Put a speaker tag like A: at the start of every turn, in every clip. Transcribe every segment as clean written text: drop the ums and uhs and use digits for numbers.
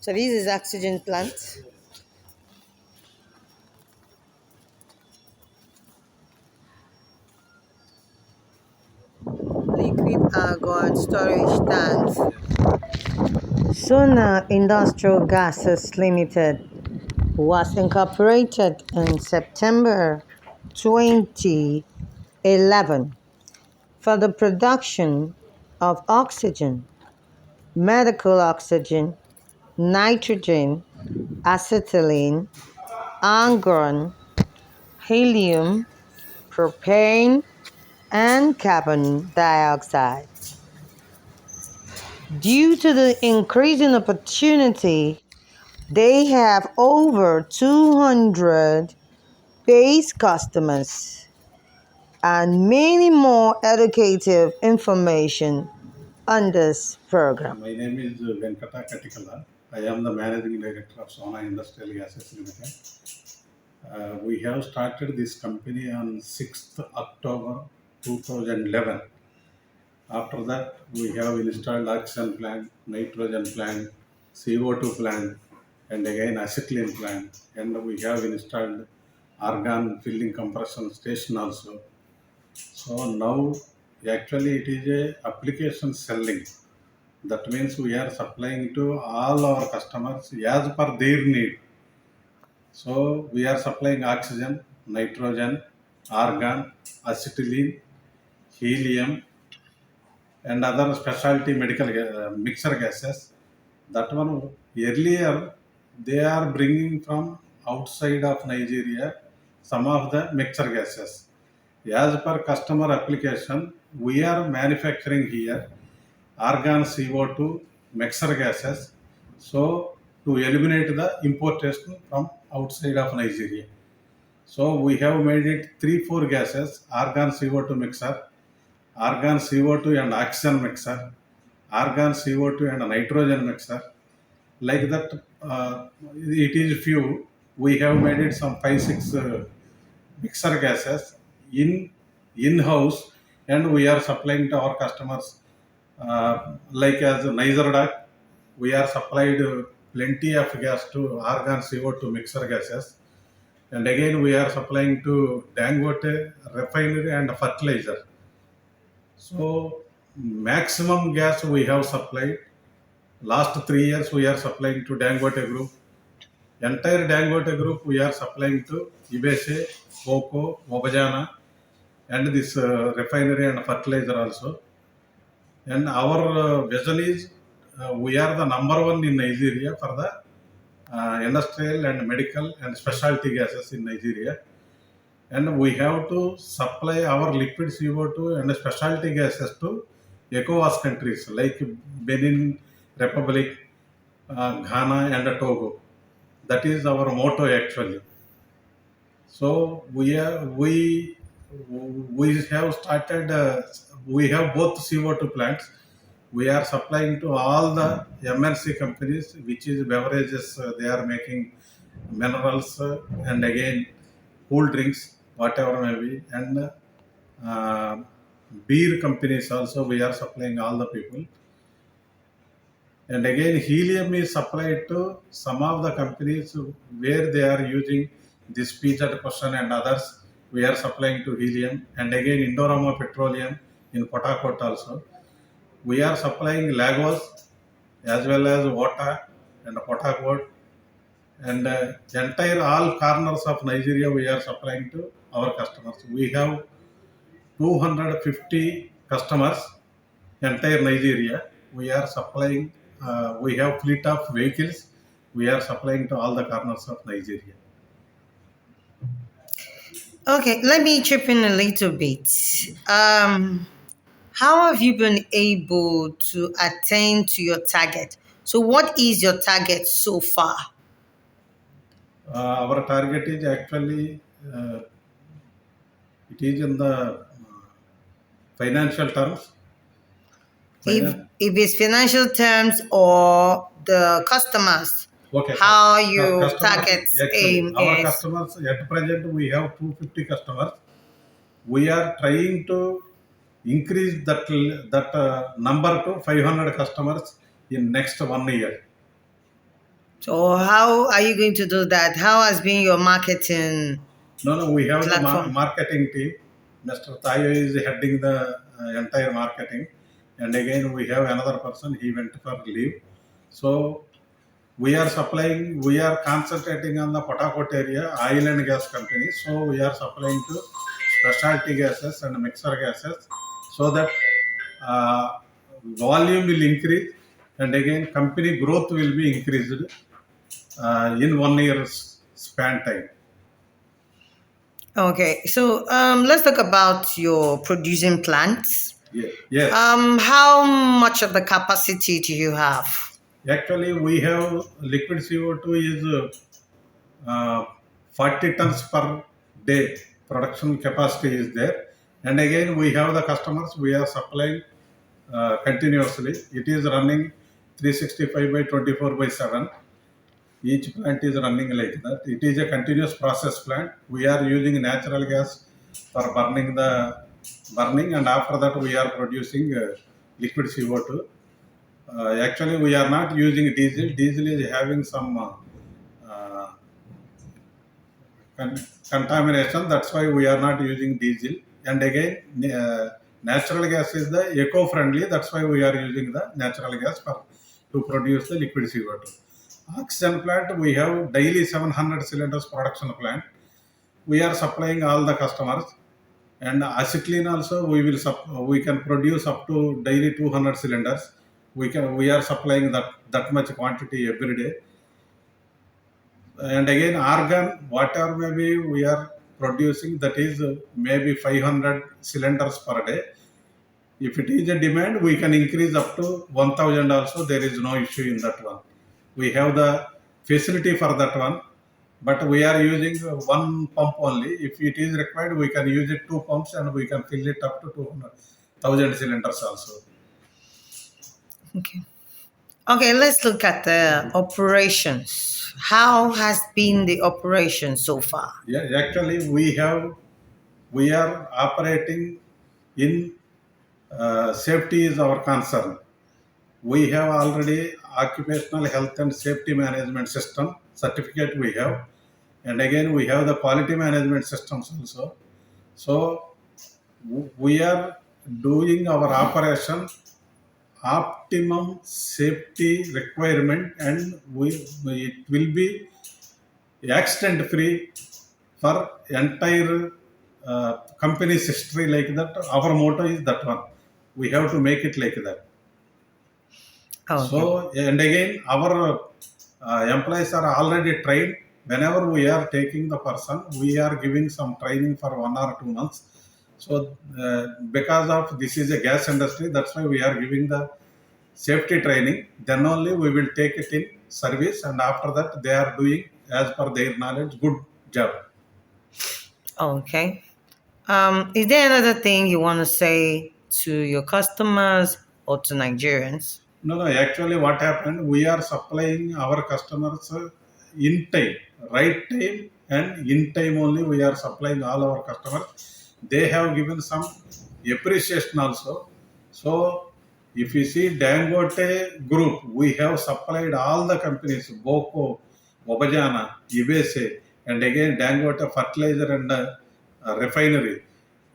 A: So this is oxygen plant. Liquid argon storage tanks. Sona Industrial Gases Limited was incorporated in September 2011 for the production of oxygen, medical oxygen, nitrogen, acetylene, argon, helium, propane, and carbon dioxide. Due to the increasing opportunity, they have over 200 base customers and many more educative information on this program.
B: My name is Venkata Katikala. I am the Managing Director of Sona Industrial Gases Limited. We have started this company on 6th October 2011. After that, we have installed oxygen plant, nitrogen plant, CO2 plant, and again acetylene plant. And we have installed argon filling compression station also. So now, actually, it is a application selling. That means we are supplying to all our customers as per their need. So we are supplying oxygen, nitrogen, argon, acetylene, helium, and other specialty medical mixer gases. That one earlier they are bringing from outside of Nigeria some of the mixer gases. As per customer application, we are manufacturing here argon CO2 mixer gases. So to eliminate the importation from outside of Nigeria. So we have made it three, four gases: argon CO2 mixer, argon CO2 and oxygen mixer, argon CO2 and nitrogen mixer. Like that, it is few. We have made it some five, six mixer gases in house, and we are supplying to our customers. Like as Nigerdag, we are supplied plenty of gas to argon CO2 mixer gases, and again we are supplying to Dangote refinery and fertilizer. So maximum gas we have supplied. Last 3 years we are supplying to Dangote Group. Entire Dangote Group we are supplying to Ibese, Coco, Mobajana, and this refinery and fertilizer also. And our vision is we are the number one in Nigeria for the industrial and medical and specialty gases in Nigeria. And we have to supply our liquid CO2 and specialty gases to ECOWAS countries like Benin Republic, Ghana, and Togo. That is our motto actually. So we have started. We have both CO2 plants. We are supplying to all the MNC companies, which is beverages. They are making minerals and again cool drinks, whatever may be, and uh, beer companies also. We are supplying all the people. And again, helium is supplied to some of the companies where they are using this featured question and others. We are supplying to helium. And again, Indorama Petroleum in Port Harcourt also. We are supplying Lagos as well as Wata and Port Harcourt. And entire all corners of Nigeria we are supplying to our customers. We have 250 customers, entire Nigeria. We are supplying, we have fleet of vehicles. We are supplying to all the corners of Nigeria.
A: Okay, let me chip in a little bit. How have you been able to attain to your target? So, what is your target so far?
B: Our target is actually, it is in the financial terms.
A: If it's financial terms or the customers,
B: Okay.
A: how you
B: Customers,
A: target
B: actually,
A: aim
B: our
A: is.
B: customers at present we have 250 customers. We are trying to increase that number to 500 customers in next 1 year.
A: So how are you going to do that? How has been your marketing
B: No, no, we have the
A: platform?
B: marketing team. Mr. Tayo is heading the entire marketing. And again, we have another person, he went for leave. So we are concentrating on the Patakot area, oil and gas companies. So we are supplying to specialty gases and mixer gases so that uh, volume will increase and again company growth will be increased in 1 year span time.
A: Okay, so let's talk about your producing plants.
B: Yeah. Yes.
A: How much of the capacity do you have?
B: Actually, we have liquid CO2 is 40 tons per day production capacity is there. And again, we have the customers we are supplying continuously. It is running 365 by 24 by 7. Each plant is running like that. It is a continuous process plant. We are using natural gas for burning, and after that we are producing liquid CO2. Actually, we are not using diesel. Diesel is having some uh, contamination. That's why we are not using diesel. And again, natural gas is the eco-friendly. That's why we are using the natural gas to produce the liquid CO2. Oxygen plant, we have daily 700 cylinders production plant. We are supplying all the customers. And acetylene also we can produce up to daily 200 cylinders. We are supplying that much quantity every day. And again, argon, whatever maybe we are producing, that is maybe 500 cylinders per day. If it is a demand, we can increase up to 1000 also. There is no issue in that one. We have the facility for that one, but we are using one pump only. If it is required, we can use it two pumps and we can fill it up to 200,000 cylinders also.
A: Okay. Okay, let's look at the operations. How has been the operation so far?
B: Yeah, actually, we are operating in safety is our concern. We have already occupational health and safety management system certificate we have, and again we have the quality management systems also. So we are doing our operation optimum safety requirement, and it will be accident free for entire company's history like that. Our motto is that one. We have to make it like that.
A: Okay.
B: So, and again, our employees are already trained. Whenever we are taking the person, we are giving some training for 1 or 2 months. So, because of this is a gas industry, that's why we are giving the safety training. Then only we will take it in service, and after that, they are doing as per their knowledge good job.
A: Okay. Is there another thing you want to say to your customers or to Nigerians?
B: No, no. Actually, what happened? We are supplying our customers in time, right time, and in time only. We are supplying all our customers. They have given some appreciation also. So, if you see Dangote Group, we have supplied all the companies: Boko, Obajana, Ibese, and again Dangote Fertilizer and Refinery.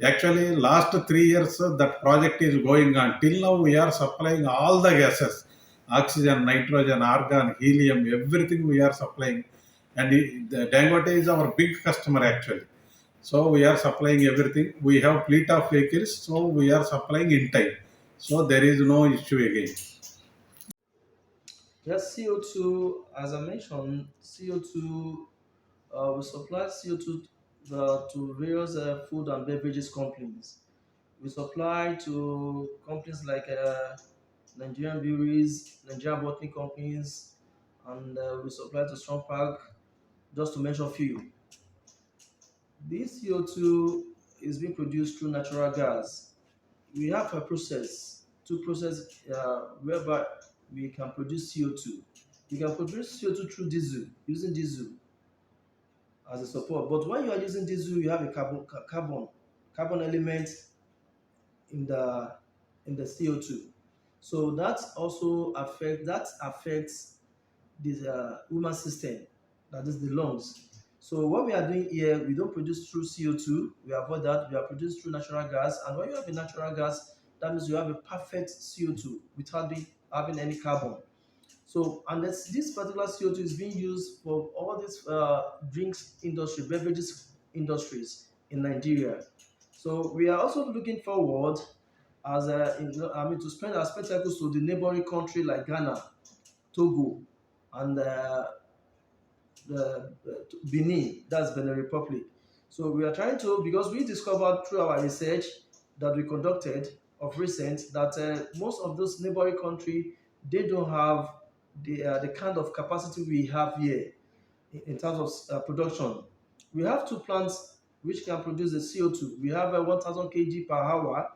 B: Actually, last 3 years that project is going on. Till now, we are supplying all the gases, oxygen, nitrogen, argon, helium, everything we are supplying. And the Dangote is our big customer actually. So we are supplying everything. We have fleet of vehicles, so we are supplying in time. So there is no issue again.
C: Yes, CO2, as I mentioned, CO2, we supply CO2 to various food and beverages companies. We supply to companies like Nigerian breweries, Nigerian bottling companies, and we supply to Strong Park, just to mention a few. This CO2 is being produced through natural gas. We have a process to process whereby we can produce CO2. We can produce CO2 through diesel, using diesel as a support. But when you are using diesel, you have a carbon element in the CO2. So that also affects this human system, that is the lungs. So what we are doing here, we don't produce through CO2. We avoid that. We are produced through natural gas. And when you have a natural gas, that means you have a perfect CO2 without having any carbon. So, and this particular CO2 is being used for all these drinks industry, beverages industries in Nigeria. So we are also looking forward as to spend our spectacles to the neighboring country like Ghana, Togo, and Benin, that's Benin Republic. So we are trying to, because we discovered through our research that we conducted of recent that most of those neighboring country, they don't have the kind of capacity we have here in terms of production. We have two plants which can produce the CO2. We have a 1000 kg per hour,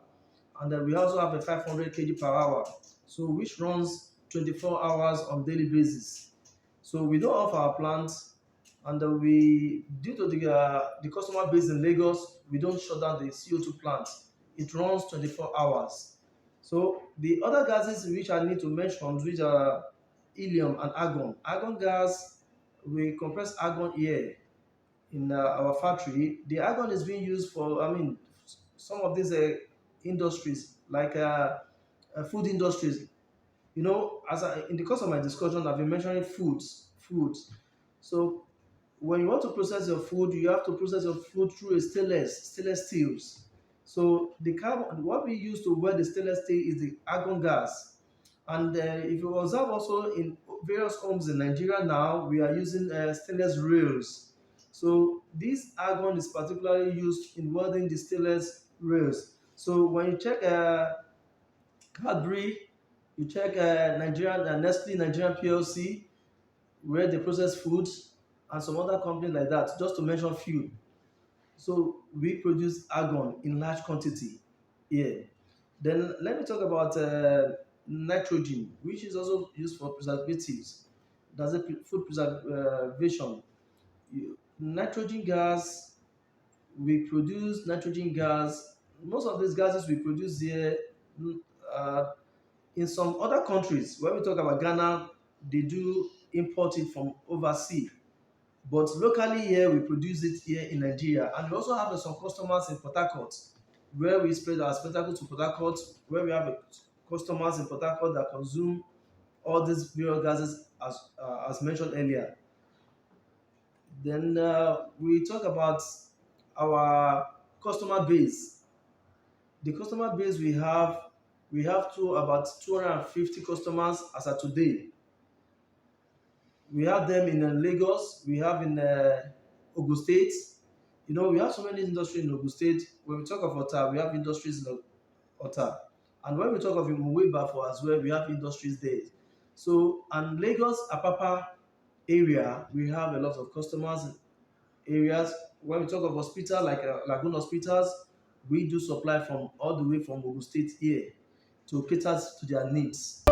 C: and then we also have a 500 kg per hour, so which runs 24 hours on daily basis. So we don't have our plants, and we, due to the customer base in Lagos, we don't shut down the CO2 plant. It runs 24 hours. So the other gases which I need to mention, which are helium and argon. Argon gas, we compress argon here in our factory. The argon is being used for, some of these industries like food industries. In the course of my discussion, I've been mentioning foods. So when you want to process your food, you have to process your food through a stainless steels. So the carbon, what we use to wear the stainless steel is the argon gas. And if you observe also in various homes in Nigeria now, we are using stainless rails. So this argon is particularly used in welding the stainless rails. So when you check Cadbury, you check Nigerian Nestle Nigerian PLC, where they process foods, and some other companies like that, just to mention few. So we produce argon in large quantity here. Then let me talk about nitrogen, which is also used for preservatives. That's a food preservation. Nitrogen gas, we produce nitrogen gas. Most of these gases we produce here. mm, uh, in some other countries, when we talk about Ghana, they do import it from overseas. But locally here, we produce it here in Nigeria. And we also have some customers in Port Harcourt, where we spread our spectacle to Port Harcourt, where we have customers in Port Harcourt that consume all these various gases as mentioned earlier. Then we talk about our customer base. The customer base we have to about 250 customers as of today. We have them in Lagos, we have in Ogun State. We have so many industries in Ogun State. When we talk of Ota, we have industries in Ota. And when we talk of Imuwe as well, we have industries there. So, and Lagos, Apapa area, we have a lot of customers areas. When we talk of hospital, like Lagoon hospitals, we do supply from all the way from Ogun State here to cater to their needs.